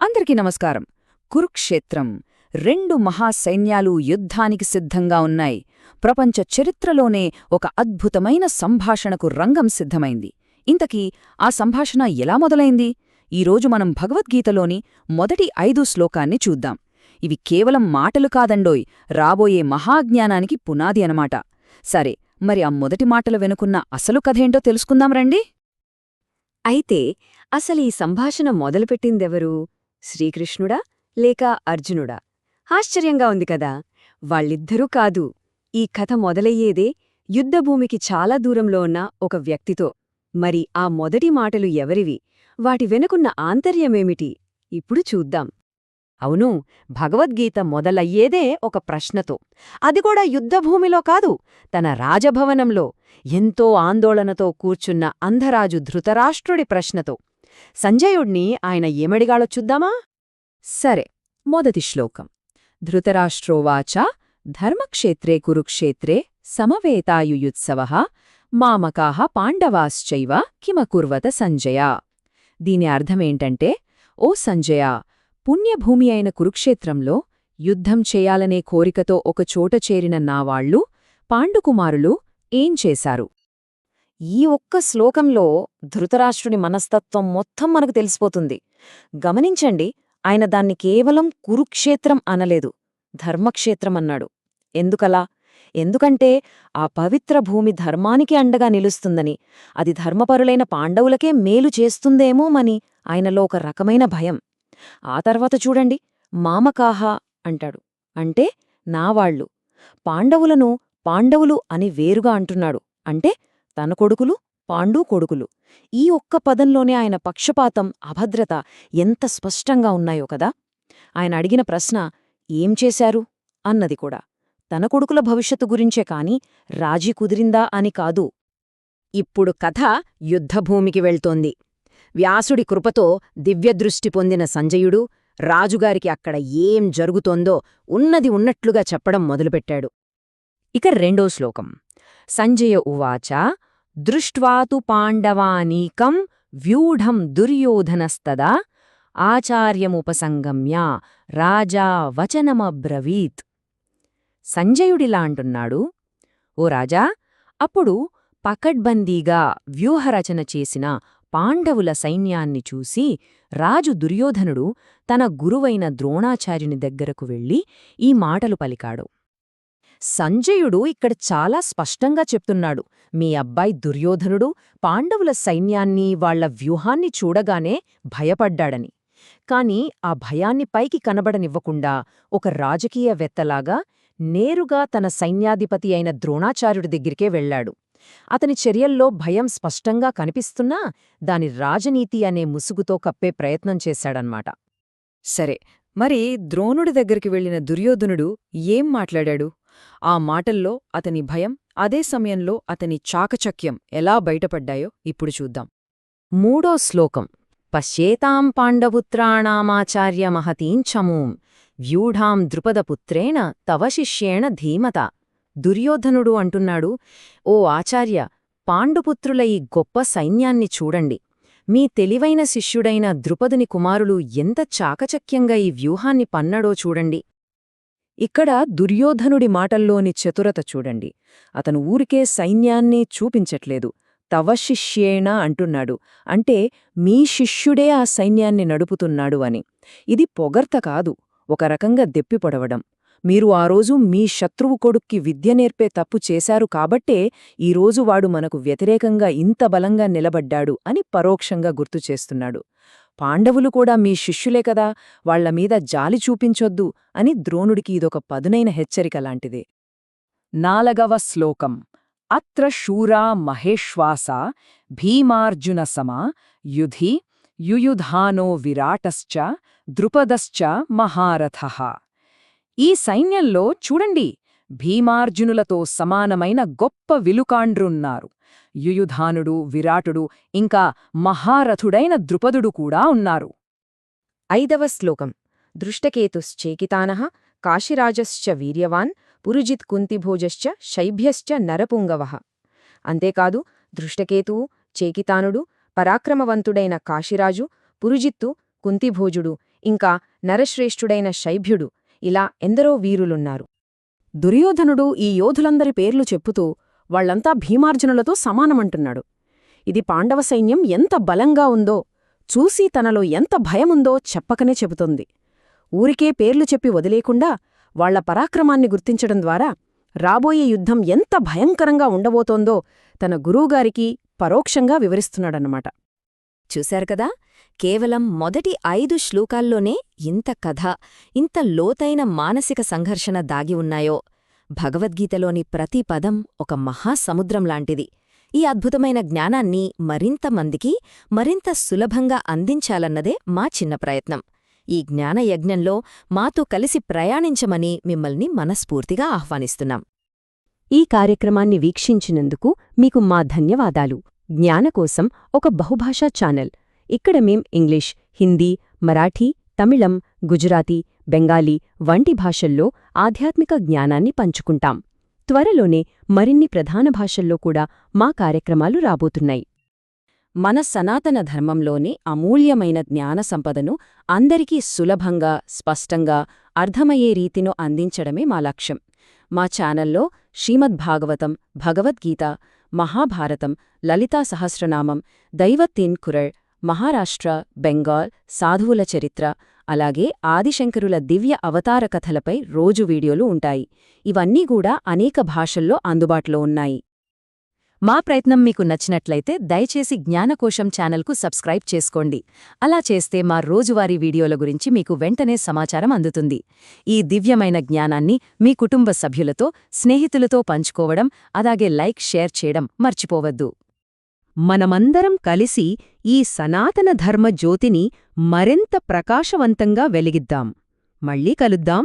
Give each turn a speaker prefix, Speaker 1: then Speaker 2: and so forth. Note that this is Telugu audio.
Speaker 1: అందరికీ నమస్కారం. కురుక్షేత్రం రెండు మహాసైన్యాలు యుద్ధానికి సిద్ధంగా ఉన్నాయి. ప్రపంచ చరిత్రలోనే ఒక అద్భుతమైన సంభాషణకు రంగం సిద్ధమైంది. ఇంతకీ ఆ సంభాషణ ఎలా మొదలైంది? ఈరోజు మనం భగవద్గీతలోని మొదటి 5 శ్లోకాన్ని చూద్దాం. ఇవి కేవలం మాటలు కాదండోయ్, రాబోయే మహాజ్ఞానానికి పునాది అనమాట. సరే, మరి ఆ మొదటి మాటల వెనుకున్న అసలు కథేంటో తెలుసుకుందాం రండి.
Speaker 2: అయితే అసలీ సంభాషణ మొదలుపెట్టిందెవరు? శ్రీకృష్ణుడా లేక అర్జునుడా? ఆశ్చర్యంగా ఉంది కదా. వాళ్ళిద్దరూ కాదు. ఈ కథ మొదలయ్యేదే యుద్ధభూమికి చాలా దూరంలో ఉన్న ఒక వ్యక్తితో. మరి ఆ మొదటి మాటలు ఎవరివి? వాటి వెనుకున్న ఆంతర్యమేమిటి? ఇప్పుడు చూద్దాం. అవును, భగవద్గీత మొదలయ్యేదే ఒక ప్రశ్నతో. అదికూడా యుద్ధభూమిలో కాదు, తన రాజభవనంలో ఎంతో ఆందోళనతో కూర్చున్న అంధరాజు ధృతరాష్ట్రుడి ప్రశ్నతో. సంజయుణ్ణి ఆయన ఏమడిగాళో చూద్దామా? సరే, మొదటి శ్లోకం. ధృతరాష్ట్రోవాచ ధర్మక్షేత్రే కురుక్షేత్రే సమవేతాయుయుత్సవః మామకాః పాండవాశ్చైవ కిమకుర్వత సంజయ. దీని అర్థమేంటంటే, ఓ సంజయ, పుణ్యభూమి అయిన కురుక్షేత్రంలో యుద్ధం చేయాలనే కోరికతో ఒకచోట చేరిన నావాళ్లు పాండుకుమారులు ఏం చేశారు? ఈ ఒక్క శ్లోకంలో ధృతరాష్ట్రుని మనస్తత్వం మొత్తం మనకు తెలిసిపోతుంది. గమనించండి, ఆయన దాన్ని కేవలం కురుక్షేత్రం అనలేదు, ధర్మక్షేత్రం అన్నాడు. ఎందుకలా? ఎందుకంటే ఆ పవిత్ర భూమి ధర్మానికి అండగా నిలుస్తుందని, అది ధర్మపరులైన పాండవులకే మేలు చేస్తుందేమోమని ఆయనలో ఒక రకమైన భయం. ఆ తర్వాత చూడండి, మామకాహ అంటాడు. అంటే నావాళ్లు. పాండవులను పాండవులు అని వేరుగా అంటున్నాడు. అంటే తన కొడుకులు, పాండూ కొడుకులు. ఈ ఒక్క పదంలోనే ఆయన పక్షపాతం, అభద్రత ఎంత స్పష్టంగా ఉన్నాయో కదా. ఆయన అడిగిన ప్రశ్న ఏం చేశారు అన్నది కూడా తన కొడుకుల భవిష్యత్తు గురించే కాని రాజీ కుదిరిందా అని కాదు. ఇప్పుడు కథ యుద్ధభూమికి వెళ్తోంది. వ్యాసుడి కృపతో దివ్యదృష్టి పొందిన సంజయుడు రాజుగారికి అక్కడ ఏం జరుగుతోందో ఉన్నది ఉన్నట్లుగా చెప్పడం మొదలుపెట్టాడు. ఇక రెండో శ్లోకం. సంజయ ఉవాచ దృష్ట్వాతు పాండవానీకం వ్యూఢం దుర్యోధనస్తదా ఆచార్యముపసంగమ్య రాజా వచనమబ్రవీత్. సంజయుడిలా అంటున్నాడు, ఓ రాజా, అప్పుడు పకడ్బందీగా వ్యూహరచన చేసిన పాండవుల సైన్యాన్ని చూసి రాజు దుర్యోధనుడు తన గురువైన ద్రోణాచార్యుని దగ్గరకు వెళ్ళి ఈ మాటలు పలికాడు. సంజయుడు ఇక్కడ చాలా స్పష్టంగా చెప్తున్నాడు, మీ అబ్బాయి దుర్యోధనుడు పాండవుల సైన్యాన్ని, వాళ్ల వ్యూహాన్ని చూడగానే భయపడ్డాడని. కాని ఆ భయాన్ని పైకి కనబడనివ్వకుండా ఒక రాజకీయవేత్తలాగా నేరుగా తన సైన్యాధిపతి అయిన ద్రోణాచార్యుడి దగ్గరికే వెళ్లాడు. అతని చర్యల్లో భయం స్పష్టంగా కనిపిస్తున్నా దాని రాజనీతి అనే ముసుగుతో కప్పే ప్రయత్నం చేశాడన్మాట.
Speaker 1: సరే, మరి ద్రోణుడి దగ్గరికి వెళ్లిన దుర్యోధనుడు ఏం మాట్లాడాడు? ఆ మాటల్లో అతని భయం, అదే సమయంలో అతని చాకచక్యం ఎలా బయటపడ్డాయో ఇప్పుడు చూద్దాం.
Speaker 2: మూడో శ్లోకం. పశ్యేతాం పాండపుత్రాణామాచార్య మహతీం చమూం వ్యూఢాం ద్రుపదపుత్రేణ తవ శిష్యేణ ధీమత. దుర్యోధనుడు అంటున్నాడు, ఓ ఆచార్య, పాండుపుత్రుల ఈ గొప్ప సైన్యాన్ని చూడండి. మీ తెలివైన శిష్యుడైన ద్రుపదుని కుమారులు ఎంత చాకచక్యంగా ఈ వ్యూహాన్ని పన్నడో చూడండి. ఇక్కడ దుర్యోధనుడి మాటల్లోని చతురత చూడండి. అతను ఊరికే సైన్యాన్ని చూపించట్లేదు, తవ శిష్యేణ అంటున్నాడు. అంటే మీ శిష్యుడే ఆ సైన్యాన్ని నడుపుతున్నాడు అని. ఇది పొగర్త కాదు, ఒక రకంగా దెప్పిపొడవడం. మీరు ఆ రోజు మీ శత్రువు కొడుక్కి విద్య నేర్పే తప్పు చేశారు కాబట్టే ఈరోజు వాడు మనకు వ్యతిరేకంగా ఇంత బలంగా నిలబడ్డాడు అని పరోక్షంగా గుర్తుచేస్తున్నాడు. పాండవులు కూడా మీ శిష్యులే కదా, వాళ్లమీద జాలి చూపించొద్దు అని ద్రోణుడికి ఇదొక పదునైన హెచ్చరిక లాంటిదే.
Speaker 1: 4వ శ్లోకం. అత్ర శూరా మహేశ్వాసా భీమార్జునసమా యుధి యుయుధానో విరాటశ్చ ద్రుపదశ్చ మహారథః. ఈ సైన్యంలో చూడండి, భీమార్జునులతో సమానమైన గొప్ప విలుకాండ్రున్నారు. యుయుధానుడు, విరాటుడు, ఇంకా మహారథుడైన ద్రుపదుడు కూడా ఉన్నారు.
Speaker 2: 5వ శ్లోకం. దృష్టకేతుశ్చేకితానః కాశీరాజశ్చ వీర్యవాన్ పురుజిత్ కుంతిభోజశ్చ శైభ్యశ్చ నరపుంగవః. అంతేకాదు, దృష్టకేతువు, చేకితానుడు, పరాక్రమవంతుడైన కాశీరాజు, పురుజిత్తు, కుంతిభోజుడు ఇంకా నరశ్రేష్ఠుడైన శైభ్యుడు, ఇలా ఎందరో వీరులున్నారు. దుర్యోధనుడు ఈ యోధులందరి పేర్లు చెప్పుతూ వాళ్లంతా భీమార్జునులతో సమానమంటున్నాడు. ఇది పాండవ సైన్యం ఎంత బలంగా ఉందో, చూసి తనలో ఎంత భయముందో చెప్పకనే చెబుతోంది. ఊరికే పేర్లు చెప్పి వదిలేకుండా వాళ్ల పరాక్రమాన్ని గుర్తించడం ద్వారా రాబోయే యుద్ధం ఎంత భయంకరంగా ఉండబోతోందో తన గురువుగారికి పరోక్షంగా వివరిస్తున్నాడన్నమాట.
Speaker 3: చూశారు కదా, కేవలం మొదటి 5 శ్లోకాల్లోనే ఇంత కథ, ఇంత లోతైన మానసిక సంఘర్షణ దాగి ఉన్నాయో. భగవద్గీతలోని ప్రతి పదం ఒక మహాసముద్రంలాంటిది. ఈ అద్భుతమైన జ్ఞానాన్ని మరింత మందికి మరింత సులభంగా అందించాలన్నదే మా చిన్న ప్రయత్నం. ఈ జ్ఞానయజ్ఞంలో మాతో కలిసి ప్రయాణించమని మిమ్మల్ని మనస్ఫూర్తిగా ఆహ్వానిస్తున్నాం.
Speaker 2: ఈ కార్యక్రమాన్ని వీక్షించినందుకు మీకు మా ధన్యవాదాలు. జ్ఞానకోసం ఒక బహుభాషా ఛానల్. ఇక్కడ మేం ఇంగ్లీష్, హిందీ, మరాఠీ, తమిళం, గుజరాతీ, బెంగాలీ వంటి భాషల్లో ఆధ్యాత్మిక జ్ఞానాన్ని పంచుకుంటాం. త్వరలోనే మరిన్ని ప్రధాన భాషల్లో కూడా మా కార్యక్రమాలు రాబోతున్నాయి. మన సనాతన ధర్మంలోని అమూల్యమైన జ్ఞాన సంపదను అందరికీ సులభంగా, స్పష్టంగా అర్థమయ్యే రీతిలో అందించడమే మా లక్ష్యం. మా ఛానల్లో శ్రీమద్భాగవతం, భగవద్గీత, మహాభారతం, లలితా సహస్రనామం, దైవతీన్ కురళ్, మహారాష్ట్ర, బెంగాల్, సాధువుల చరిత్ర, అలాగే ఆదిశంకరుల దివ్య అవతార కథలపై రోజు వీడియోలు ఉంటాయి. ఇవన్నీ కూడా అనేక భాషల్లో అందుబాటులో ఉన్నాయి. మా ప్రయత్నం మీకు నచ్చినట్లయితే దయచేసి జ్ఞానకోశం ఛానల్కు సబ్స్క్రైబ్ చేసుకోండి. అలా చేస్తే మా రోజువారీ వీడియోల గురించి మీకు వెంటనే సమాచారం అందుతుంది. ఈ దివ్యమైన జ్ఞానాన్ని మీ కుటుంబ సభ్యులతో, స్నేహితులతో పంచుకోవడం, అలాగే లైక్, షేర్ చేయడం మర్చిపోవద్దు. మనమందరం కలిసి ఈ సనాతన ధర్మ జ్యోతిని మరింత ప్రకాశవంతంగా వెలిగిద్దాం. మళ్ళీ కలుద్దాం.